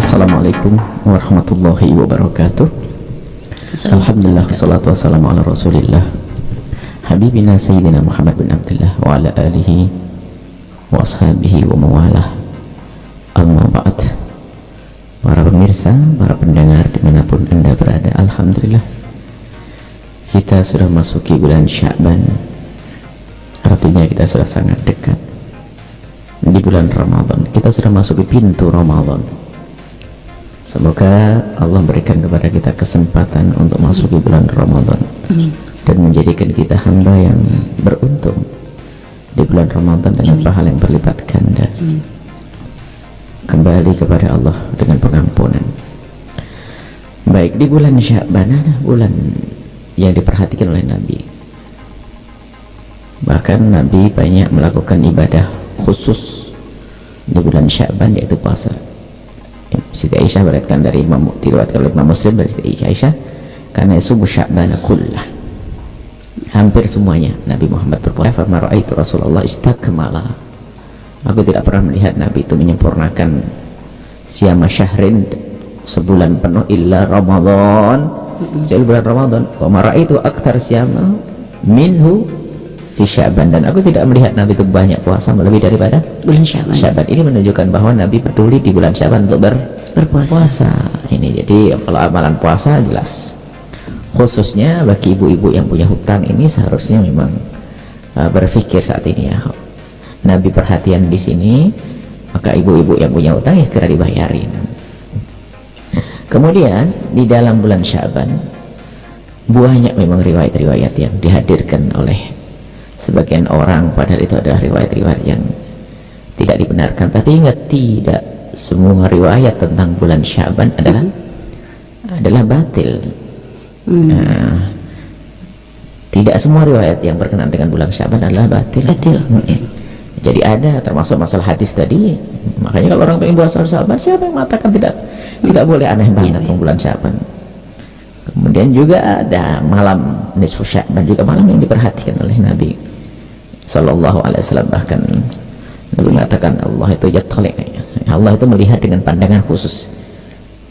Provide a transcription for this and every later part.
Assalamualaikum warahmatullahi wabarakatuh. Alhamdulillah, wassalatu wassalamu ala rasulillah habibina sayyidina Muhammad bin Abdullah wa ala alihi wa ashabihi wa mawalah. Amma ba'd. Para pemirsa, para pendengar dimanapun anda berada, alhamdulillah kita sudah masuki bulan Sya'ban. Artinya kita sudah sangat dekat di bulan Ramadan. Kita sudah masuk di pintu Ramadan. Semoga Allah berikan kepada kita kesempatan untuk masuk di bulan Ramadan. Amin. Dan menjadikan kita hamba yang beruntung di bulan Ramadan dengan pahala yang berlipat ganda. Amin. Kembali kepada Allah dengan pengampunan. Baik, di bulan Sya'ban ada bulan yang diperhatikan oleh Nabi. Bahkan Nabi banyak melakukan ibadah khusus di bulan Sya'ban, yaitu puasa. Siti Aisyah meriwayatkan diriwayatkan oleh Imam Muslim dari Siti Aisyah, karena subuh Sya'ban kullah, hampir semuanya Nabi Muhammad berpuasa. Fa ma ra'aitu Rasulullah istakmala, aku tidak pernah melihat Nabi itu menyempurnakan siyama syahrin, sebulan penuh, illa Ramadan, kecuali bulan Ramadan. Wa ma ra'aitu aktsar siyama minhu fi Sya'ban, dan aku tidak melihat Nabi itu banyak puasa lebih daripada bulan Sya'ban. Ini menunjukkan bahwa Nabi peduli di bulan Sya'ban untuk berpuasa. Ini jadi kalau amalan puasa jelas, khususnya bagi ibu-ibu yang punya hutang, ini seharusnya memang berpikir saat ini ya, Nabi perhatian di sini, maka ibu-ibu yang punya hutang ya segera dibayarin. Kemudian di dalam bulan Sya'ban banyak memang riwayat-riwayat yang dihadirkan oleh sebagian orang, padahal itu adalah riwayat-riwayat yang tidak dibenarkan. Tapi ingat, tidak semua riwayat tentang bulan Sya'ban adalah batil. Tidak semua riwayat yang berkenaan dengan bulan Sya'ban adalah batil. Jadi ada, termasuk masalah hadis tadi. Makanya kalau orang pengen puasa Sya'ban, siapa yang mengatakan tidak boleh? Aneh banget bulan Sya'ban. Kemudian juga ada malam nisfu Sya'ban, juga malam yang diperhatikan oleh Nabi Sallallahu Alaihi Wasallam. Bahkan Nabi mengatakan Allah itu yattali', Allah itu melihat dengan pandangan khusus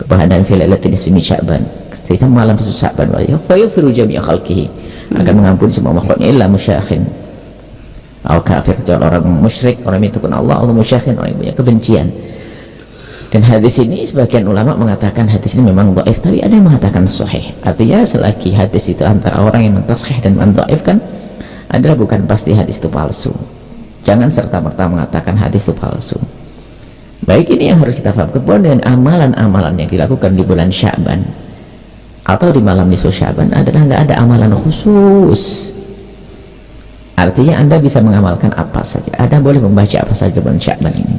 kepada filailatin nisfi Sya'ban, ketika malam nisfu Sya'ban, wa yaghfiru jami'a khalqihi, akan mengampuni semua makhluknya illa musyakhin atau kafir, kecuali orang musyrik, orang yang mengikuti Allah, atau musyakhin, orang yang punya kebencian. Dan hadis ini sebagian ulama mengatakan hadis ini memang dhaif, tapi ada yang mengatakan sahih. Artinya selagi hadis itu antara orang yang mentasahih dan mendhaifkan adalah bukan pasti hadis itu palsu. Jangan serta-merta mengatakan hadis itu palsu. Baik, ini yang harus kita paham. Kemudian amalan-amalan yang dilakukan di bulan Sya'ban atau di malam nisfu Sya'ban adalah nggak ada amalan khusus. Artinya Anda bisa mengamalkan apa saja, Anda boleh membaca apa saja bulan Sya'ban ini.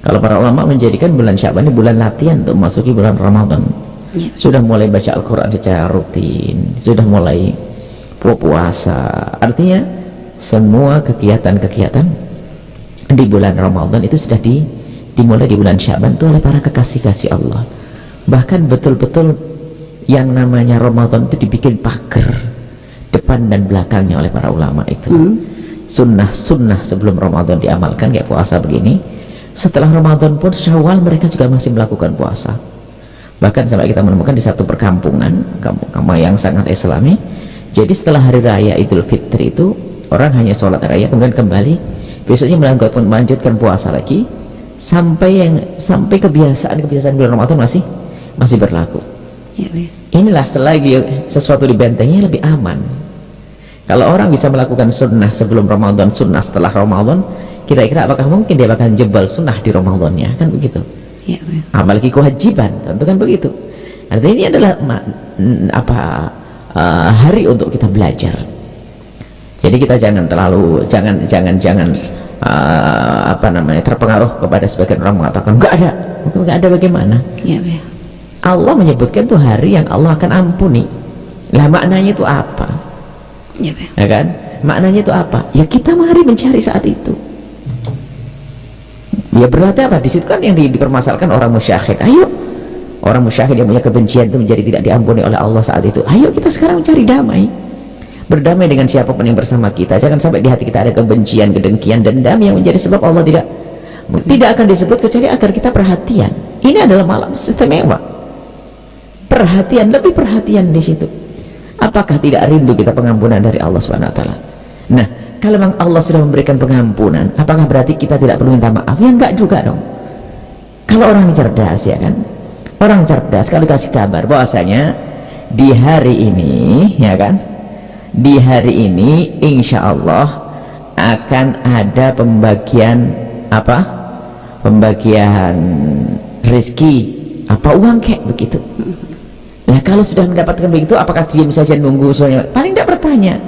Kalau para ulama menjadikan bulan Sya'ban ini bulan latihan untuk memasuki bulan Ramadan. Sudah mulai baca Al-Quran secara rutin, sudah mulai puasa. Artinya semua kegiatan-kegiatan di bulan Ramadan itu sudah dimulai di bulan Sya'ban itu oleh para kekasih-kasih Allah. Bahkan betul-betul yang namanya Ramadan itu dibikin pagar depan dan belakangnya oleh para ulama itu. Sunnah-sunnah sebelum Ramadan diamalkan, kayak puasa begini. Setelah Ramadan pun Syawal mereka juga masih melakukan puasa. Bahkan sampai kita menemukan di satu perkampungan, kampung yang sangat islami, jadi setelah hari raya Idul Fitri itu orang hanya sholat raya kemudian kembali, besoknya melanjutkan puasa lagi sampai kebiasaan bulan Ramadan masih berlaku. Inilah selagi sesuatu dibentengi lebih aman. Kalau orang bisa melakukan sunnah sebelum Ramadan, sunnah setelah Ramadan, kira-kira apakah mungkin dia bakal jebol sunnah di Ramadannya? Kan begitu. Apalagi kewajiban, tentu kan begitu. Artinya ini adalah hari untuk kita belajar. Jadi kita jangan terpengaruh kepada sebagian orang mengatakan enggak ada bagaimana. Allah menyebutkan itu hari yang Allah akan ampuni. Lah maknanya itu apa? Ya kan? Maknanya itu apa? Ya kita mari mencari saat itu. Ya berarti apa? Di situ kan yang dipermasalahkan orang musyahid. Ayo, orang musyahid yang punya kebencian itu menjadi tidak diampuni oleh Allah saat itu. Ayo kita sekarang mencari damai. Berdamai dengan siapapun yang bersama kita. Jangan sampai di hati kita ada kebencian, kedengkian, dendam yang menjadi sebab Allah tidak Tidak akan disebut kecuali agar kita perhatian. Ini adalah malam istimewa. Perhatian, lebih perhatian di situ. Apakah tidak rindu kita pengampunan dari Allah Subhanahu wa taala? Nah, kalau memang Allah sudah memberikan pengampunan, apakah berarti kita tidak perlu minta maaf? Ya enggak juga dong. Kalau orang cerdas, ya kan, orang cerdas kalau kasih kabar bahwasanya di hari ini, ya kan, di hari ini insya Allah akan ada pembagian apa, pembagian rezeki apa uang kayak begitu. Nah kalau sudah mendapatkan begitu, apakah diam saja nunggu soalnya? Paling tidak bertanya,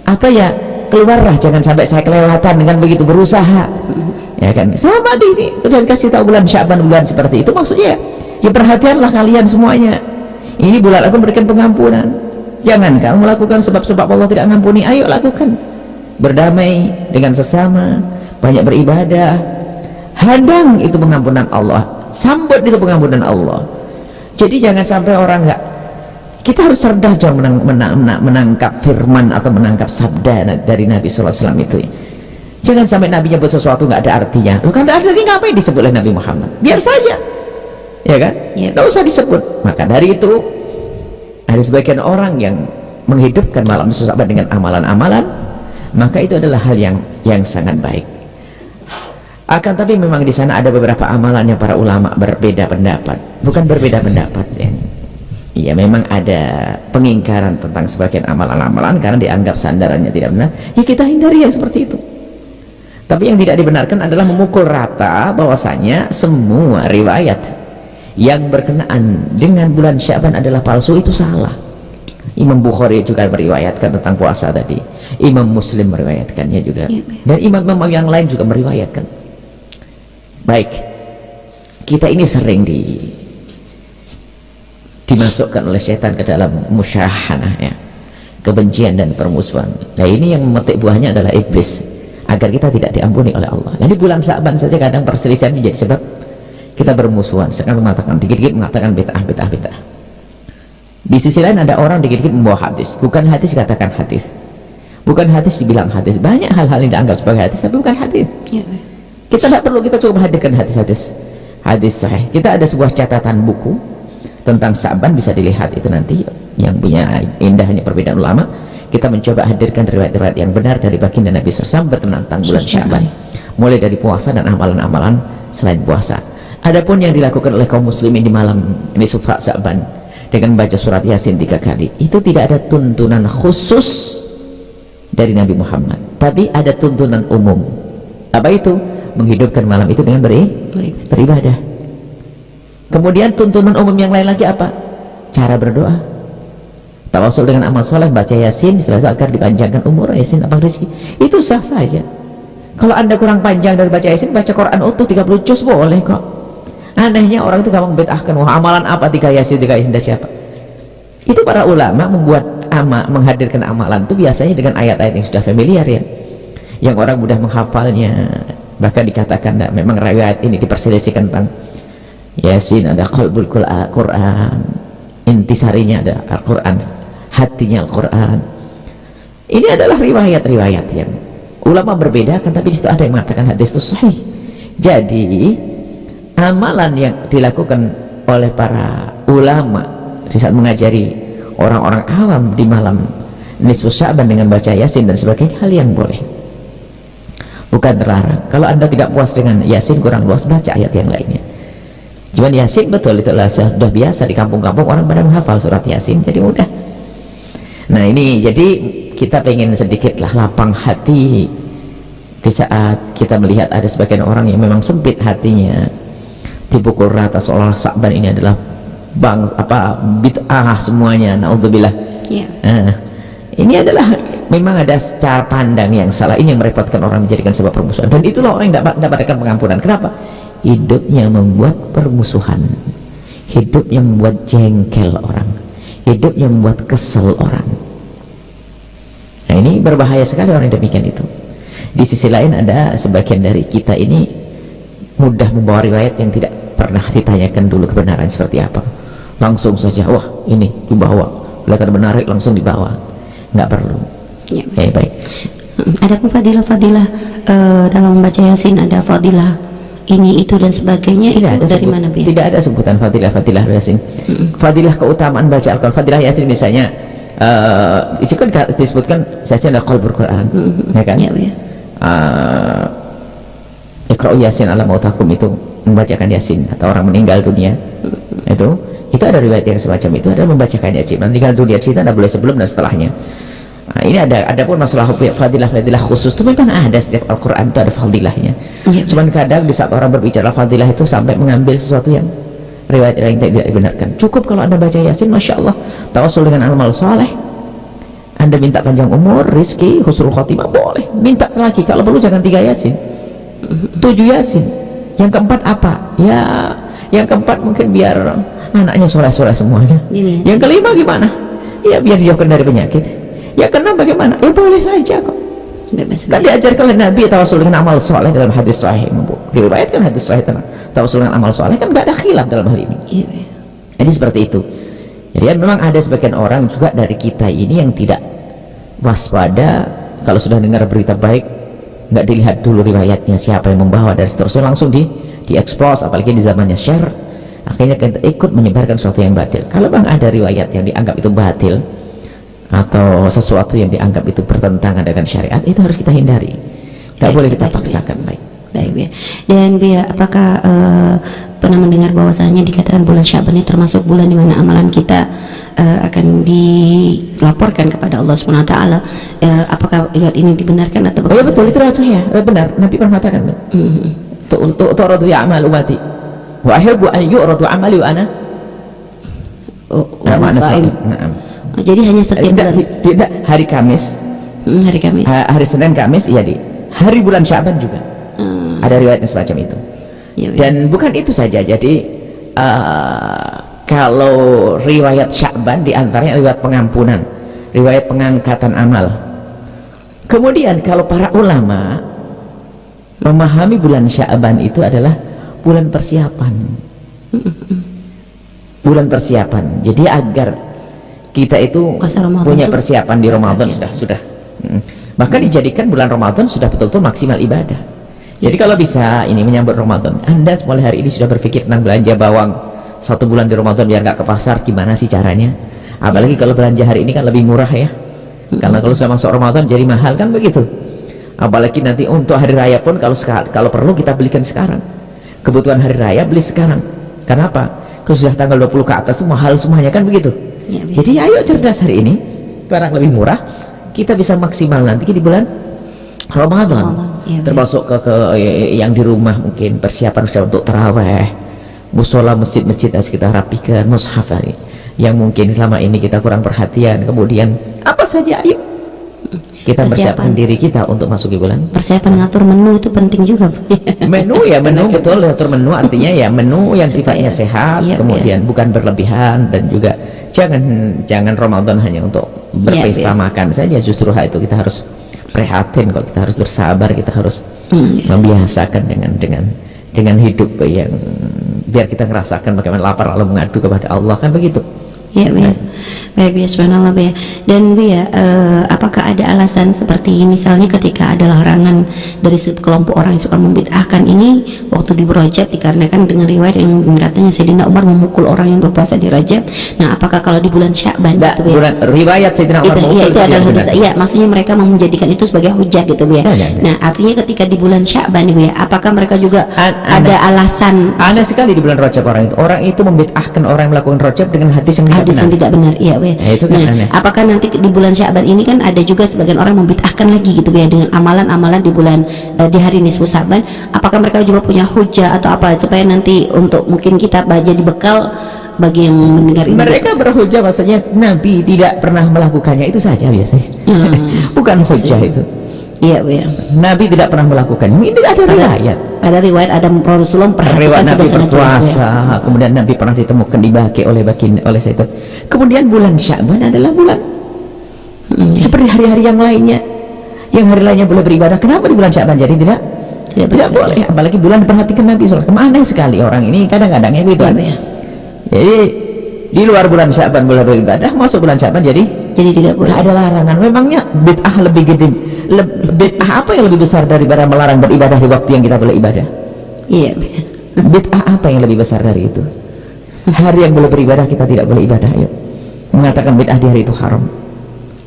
atau ya keluarlah, jangan sampai saya kelewatan dengan begitu, berusaha, ya kan. Sama di ini sudah kasih tahu bulan Syaban, bulan seperti itu, maksudnya ya perhatianlah kalian semuanya, ini bulan aku memberikan pengampunan. Jangan kamu melakukan sebab-sebab Allah tidak mengampuni, ayo lakukan, berdamai dengan sesama, banyak beribadah, hadang itu pengampunan Allah, sambut itu pengampunan Allah. Jadi jangan sampai orang enggak, kita harus cerdas dong menangkap firman atau menangkap sabda dari Nabi SAW itu. Jangan sampai Nabi nyebut sesuatu nggak ada artinya. Loh, kan ada artinya, ngapain disebut oleh Nabi Muhammad? Biar saja, ya kan? Nggak usah disebut. Maka dari itu ada sebagian orang yang menghidupkan malam Syaban dengan amalan-amalan, maka itu adalah hal yang sangat baik. Akan tapi memang di sana ada beberapa amalan yang para ulama berbeda pendapat, bukan berbeda pendapat ya. Iya, memang ada pengingkaran tentang sebagian amalan-amalan karena dianggap sandarannya tidak benar. Ya kita hindari yang seperti itu. Tapi yang tidak dibenarkan adalah memukul rata bahwasanya semua riwayat yang berkenaan dengan bulan Syaban adalah palsu, itu salah. Imam Bukhari juga meriwayatkan tentang puasa tadi, Imam Muslim meriwayatkannya juga, dan imam-imam yang lain juga meriwayatkan. Baik, kita ini sering dimasukkan oleh setan ke dalam musyahanah, ya, kebencian dan permusuhan. Nah ini yang memetik buahnya adalah iblis, agar kita tidak diampuni oleh Allah. Jadi bulan Syaban saja kadang perselisihan menjadi sebab kita bermusuhan. Sekarang mengatakan, dikit-dikit mengatakan bid'ah. Di sisi lain ada orang dikit-dikit membawa hadis, bukan hadis katakan hadis, bukan hadis dibilang hadis. Banyak hal-hal yang dianggap sebagai hadis tapi bukan hadis. Kita tidak perlu, kita coba hadirkan hadis sahih. Kita ada sebuah catatan buku tentang Syaban, bisa dilihat itu nanti, yang punya indahnya perbedaan ulama. Kita mencoba hadirkan riwayat-riwayat yang benar dari baginda Nabi SAW berkenaan tentang bulan Syaban, mulai dari puasa dan amalan-amalan selain puasa. Adapun yang dilakukan oleh kaum muslimin di malam nisfa Syaban dengan baca surat Yasin 3 kali, itu tidak ada tuntunan khusus dari Nabi Muhammad, tapi ada tuntunan umum. Apa itu? Menghidupkan malam itu dengan beribadah. Kemudian tuntunan umum yang lain lagi apa? Cara berdoa, tawasul dengan amal soleh, baca Yasin, setelah itu agar dipanjangkan umur, Yasin apa rezeki, itu sah saja. Kalau anda kurang panjang dari baca Yasin, baca Quran utuh 30 juz boleh kok. Anehnya orang itu gampang bid'ahkan, wah amalan apa 3 Yasin dari siapa? Itu para ulama membuat menghadirkan amalan itu biasanya dengan ayat-ayat yang sudah familiar, ya, yang orang mudah menghafalnya. Bahkan dikatakan, memang riwayat ini diperselisihkan tentang Yasin ada qalbul Quran, intisarinya ada Al-Quran, hatinya Al-Quran. Ini adalah riwayat-riwayat yang ulama berbeda kan, tapi disitu ada yang mengatakan hadis itu sahih. Jadi amalan yang dilakukan oleh para ulama di saat mengajari orang-orang awam di malam nisfu Syaban dengan baca Yasin dan sebagainya, hal yang boleh, bukan terlarang. Kalau anda tidak puas dengan Yasin, kurang luas, baca ayat yang lainnya. Cuman Yasin betul itu sudah biasa di kampung-kampung, orang pada menghafal surat Yasin, jadi mudah. Nah ini jadi kita pengen sedikitlah lapang hati di saat kita melihat ada sebagian orang yang memang sempit hatinya, dipukul rata seolah Syaban ini adalah bid'ah semuanya, naudzubillah. Ini adalah memang ada cara pandang yang salah, ini yang merepotkan orang, menjadikan sebab permusuhan, dan itulah orang yang mendapatkan pengampunan. Kenapa? Hidupnya membuat permusuhan, hidupnya membuat jengkel orang, hidupnya membuat kesel orang. Nah ini berbahaya sekali orang yang demikian itu. Di sisi lain ada sebagian dari kita ini mudah membawa riwayat yang tidak pernah ditanyakan dulu kebenaran seperti apa, langsung saja wah ini dibawa, kelihatan menarik langsung dibawa, nggak perlu. Baik. Ada fadilah dalam membaca Yasin, ada fadilah ini itu dan sebagainya, Tidak itu ada dari mana, Bu? Tidak ada sebutan fadilah Yasin. Fadilah keutamaan baca Al-Quran. Fadilah Yasin misalnya itu kan disebutkan saja ada qalbul Quran, ya kan? Ya, Bu. Iqra'u Yasin ala mautakum, itu membacakan Yasin atau orang meninggal dunia. Itu ada riwayat yang semacam itu, adalah membacakan Yasin. Meninggal dunia cerita tidak boleh sebelum dan setelahnya. Nah, ini ada pun masalah fadilah khusus itu memang ada, setiap Al-Quran itu ada fadilahnya. Cuman kadang di saat orang berbicara fadilah itu sampai mengambil sesuatu yang riwayat yang tidak dibenarkan. Cukup kalau Anda baca Yasin, Masya Allah, tawasul dengan amal soleh, Anda minta panjang umur, rizki, husnul khotimah, boleh. Minta lagi, kalau perlu jangan 3 Yasin, 7 Yasin. Yang keempat apa? Ya, yang keempat mungkin biar anaknya soleh-soleh semuanya. Yang kelima gimana? Ya biar dijauhkan dari penyakit. Ya keenam bagaimana? Ya boleh saja kok. Kan diajarkan oleh Nabi tawasul dengan amal soleh dalam hadis sahih. Diriwayatkan hadis sahih tentang tawasul dengan amal soleh, kan nggak ada khilaf dalam hal ini. Jadi seperti itu. Jadi memang ada sebagian orang juga dari kita ini yang tidak waspada. Kalau sudah dengar berita baik, nggak dilihat dulu riwayatnya, siapa yang membawa, dan seterusnya langsung diekspos, apalagi di zamannya share, akhirnya kita ikut menyebarkan sesuatu yang batil. Kalau bang ada riwayat yang dianggap itu batil atau sesuatu yang dianggap itu bertentangan dengan syariat, itu harus kita hindari, nggak boleh kita paksakan. Baik, ya. Dan ya, apakah pernah mendengar bahwasanya dikatakan bulan Syaban ini termasuk bulan di mana amalan kita akan dilaporkan kepada Allah Subhanahu wa taala? Apakah riwayat ini dibenarkan atau ya betul, itu ya benar. Nabi pernah mengatakan untuk tu'radu ya amal umati wa ahibbu an yu'radu amali wa ana jadi hanya setiap bulan, hari Kamis, hari Senin Kamis, iya, di hari bulan Syaban juga ada riwayatnya semacam itu. Dan bukan itu saja, jadi kalau riwayat Syaban diantaranya riwayat pengampunan, riwayat pengangkatan amal. Kemudian kalau para ulama memahami bulan Syaban itu adalah bulan persiapan, jadi agar kita itu punya persiapan di Ramadan sudah. Bahkan dijadikan bulan Ramadan sudah betul-betul maksimal ibadah. Jadi kalau bisa ini menyambut Ramadan, Anda mulai hari ini sudah berpikir tentang belanja bawang 1 bulan di Ramadan biar nggak ke pasar, gimana sih caranya? Apalagi kalau belanja hari ini kan lebih murah ya, karena kalau sudah masuk Ramadan jadi mahal kan begitu. Apalagi nanti untuk hari raya pun kalau perlu kita belikan sekarang. Kebutuhan hari raya beli sekarang. Kenapa? Kalau sudah tanggal 20 ke atas itu mahal semuanya kan begitu. Jadi ayo cerdas hari ini, barang lebih murah, kita bisa maksimal nanti di bulan Ramadan. Termasuk ke yang di rumah mungkin persiapan untuk taraweh, musola, masjid-masjid harus kita rapikan, mushaf hari yang mungkin selama ini kita kurang perhatian. Kemudian apa saja, ayo kita persiapkan diri kita untuk masuki bulan. Persiapan ngatur menu itu penting juga. Menu betul, ngatur menu artinya ya menu yang sifatnya sehat, kemudian bukan berlebihan, dan juga jangan Ramadan hanya untuk berpesta makan saja. Justru hal itu kita harus prihatin kok, kita harus bersabar, kita harus membiasakan dengan hidup yang biar kita ngerasakan bagaimana lapar lalu mengadu kepada Allah, kan begitu. Baik, ya, subhanallah, ya. Dan ya, apakah ada alasan seperti misalnya ketika ada larangan dari kelompok orang yang suka membid'ahkan ini waktu di Rajab, dikarenakan dengan riwayat yang katanya Sayyidina Umar memukul orang yang berpuasa di Rajab. Nah, apakah kalau di bulan Sya'ban gitu, ya? Riwayat Sayyidina Umar itu adalah maksudnya mereka mau menjadikan itu sebagai hujah gitu, ya. Nah, artinya ketika di bulan Sya'ban, ya, apakah mereka juga ada alasan? Ada sekali di bulan Rajab orang itu membid'ahkan orang yang melakukan Rajab dengan hadis yang tidak benar. Iya, itu kan aneh. Apakah nanti di bulan Sya'ban ini kan ada juga sebagian orang membid'ahkan lagi gitu ya dengan amalan-amalan di bulan di hari nisfu Sya'ban, apakah mereka juga punya hujah atau apa supaya nanti untuk mungkin kita jadi bekal bagi yang mendengar ini? Mereka berhujah maksudnya Nabi tidak pernah melakukannya, itu saja biasanya. Bukan hujah itu. Iya, Nabi tidak pernah melakukannya. Ini ada riwayat. Ada riwayat, ada Rasulullah perhatikan Nabi berpuasa, kemudian Nabi pernah ditemukan dibagi oleh Syaitan. Kemudian bulan Sya'ban adalah bulan seperti hari-hari yang lainnya. Yang hari lainnya boleh beribadah. Kenapa di bulan Sya'ban jadi tidak boleh? Apalagi bulan diperhatikan Nabi sholat. Kemana sekali orang ini kadang-kadangnya gitu. Jadi di luar bulan Sya'ban boleh beribadah, masuk bulan Sya'ban jadi tidak boleh. Tidak ada larangan. Memangnya bid'ah lebih gede, bid'ah apa yang lebih besar daripada melarang beribadah di waktu yang kita boleh ibadah? Iya. Bid'ah apa yang lebih besar dari itu? Hari yang boleh beribadah kita tidak boleh ibadah, yuk. Mengatakan bid'ah di hari itu haram,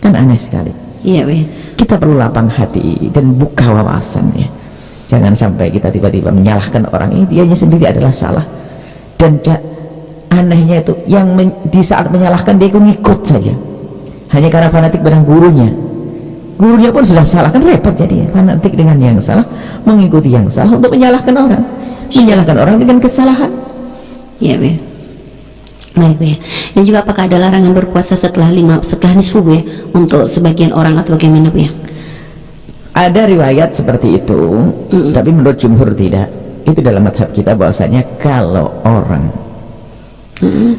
kan aneh sekali. Iya, Kita perlu lapang hati dan buka wawasan, ya. Jangan sampai kita tiba-tiba menyalahkan orang ini, dianya sendiri adalah salah. Dan anehnya itu yang di saat menyalahkan dia ngikut saja, hanya karena fanatik dengan gurunya. Gurunya pun sudah salah, kan repot jadi fanatik dengan yang salah, mengikuti yang salah untuk menyalahkan orang, menyalahkan orang dengan kesalahan. Iya, baik, ya. Dan juga apakah ada larangan berpuasa setelah nisfu, ya, untuk sebagian orang atau bagaimana, ya? Ada riwayat seperti itu, tapi menurut jumhur tidak. Itu dalam madhab kita bahwasanya kalau orang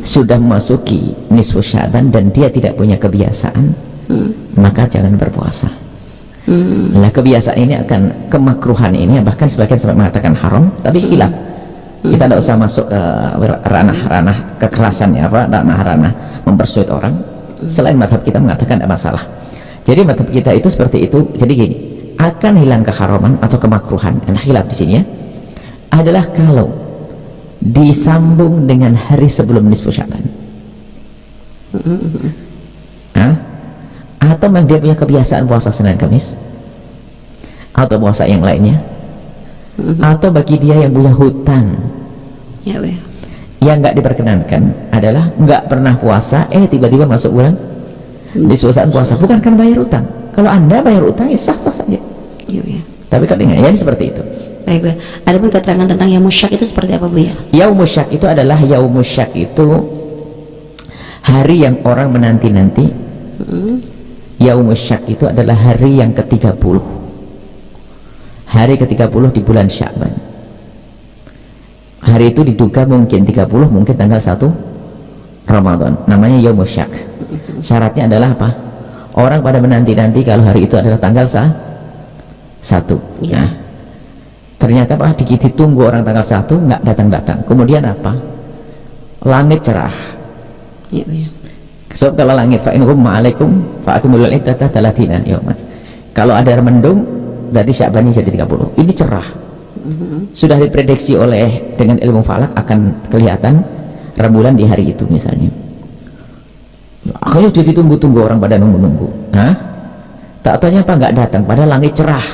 sudah memasuki nisfu Sya'ban dan dia tidak punya kebiasaan, maka jangan berpuasa. Nah, kebiasaan ini akan kemakruhan ini, bahkan sebagian sampai mengatakan haram, tapi khilaf. Kita tidak usah masuk ke ranah-ranah kekerasan, ya, ranah-ranah mempersulit orang. Selain madhab kita mengatakan tidak masalah. Jadi madhab kita itu seperti itu. Jadi gini, akan hilang keharaman atau kemakruhan, khilaf di sini, ya, adalah kalau disambung dengan hari sebelum nisfu Sya'ban, atau memang dia punya kebiasaan puasa Senin Kamis atau puasa yang lainnya, atau bagi dia yang punya hutang, ya, yang nggak diperkenankan adalah nggak pernah puasa, tiba-tiba masuk bulan nisfu Sya'ban puasa, bukan kan bayar utang. Kalau anda bayar utang, ya sah-sah saja, ya. Tapi kalau ya seperti itu. Baik, Bu. Adapun keterangan tentang Yaumusyak itu seperti apa, Bu, ya? Yaumusyak itu adalah hari yang orang menanti-nanti. Yaumusyak itu adalah hari yang ke-30. Hari ke-30 di bulan Sya'ban. Hari itu diduga mungkin 30, mungkin tanggal 1 Ramadan. Namanya Yaumusyak. Syaratnya adalah apa? Orang pada menanti-nanti kalau hari itu adalah tanggal 1. Ya. Nah, ternyata apa, ditunggu orang tanggal 1 nggak datang-datang. Kemudian apa, langit cerah, Ya, ya. sebab kalau langit fa'in ma'alaikum fa'akumulul iddata talatina yauman. Kalau ada mendung berarti Sya'ban jadi 30. Ini cerah, sudah diprediksi oleh dengan ilmu falak akan kelihatan rembulan di hari itu misalnya. Akhirnya jadi tunggu-tunggu, orang pada nunggu-nunggu. Tak tanya apa, nggak datang, padahal langit cerah,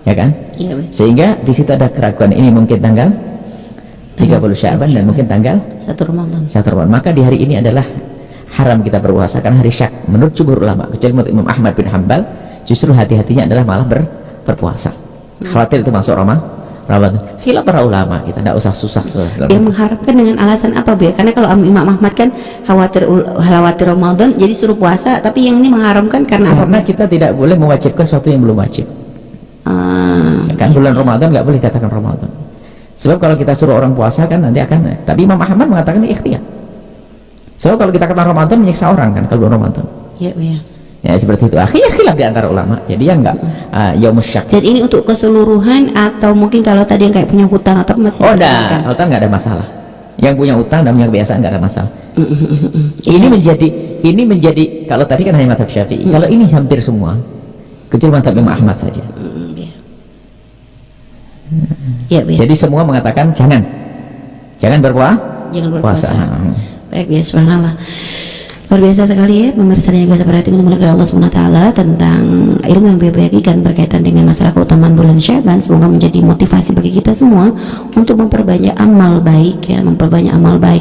ya kan? Ya, Sehingga di situ ada keraguan, ini mungkin tanggal 30 Sya'ban dan mungkin tanggal 1 Ramadan. 1 Ramadan. Maka di hari ini adalah haram kita berpuasa karena hari Syak. Menurut jumhur ulama, kecuali menurut Imam Ahmad bin Hanbal, justru hati-hatinya adalah malah berpuasa. Khawatir itu masuk Ramadan. Khilaf para ulama, kita tidak usah susah. Dia mengharapkan dengan alasan apa, Bu, ya? Karena kalau Imam Ahmad kan khawatir Ramadan jadi suruh puasa, tapi yang ini mengharamkan karena apa? Karena kita tidak boleh mewajibkan sesuatu yang belum wajib. Kan bulan Ramadan nggak boleh dikatakan Ramadan, sebab kalau kita suruh orang puasa kan nanti akan, tapi Imam Ahmad mengatakan ini ikhtiar. Sebab kalau kita katakan Ramadan menyiksa orang kan kalau bulan Ramadan. Ya, ya. Ya seperti itu. Akhirnya khilaf di antara ulama. Jadi yang enggak Yaumusyak. Dan ini untuk keseluruhan atau mungkin kalau tadi yang kayak punya hutang atau masih? Oh, enggak, hutang enggak ada masalah. Yang punya hutang dan punya kebiasaan enggak ada masalah. Ini menjadi kalau tadi kan hanya mazhab Syafi'i. Kalau ini hampir semua, kecuali mazhab Imam Ahmad saja. Ya, ya. Jadi semua mengatakan jangan berpuasa. Baik, ya, subhanallah. Luar biasa sekali, ya pemirsa yang biasa perhatikan kemuliaan Allah SWT tentang ilmu yang beliau bagikan berkaitan dengan masalah keutamaan bulan Sya'ban. Semoga menjadi motivasi bagi kita semua untuk memperbanyak amal baik, ya, memperbanyak amal baik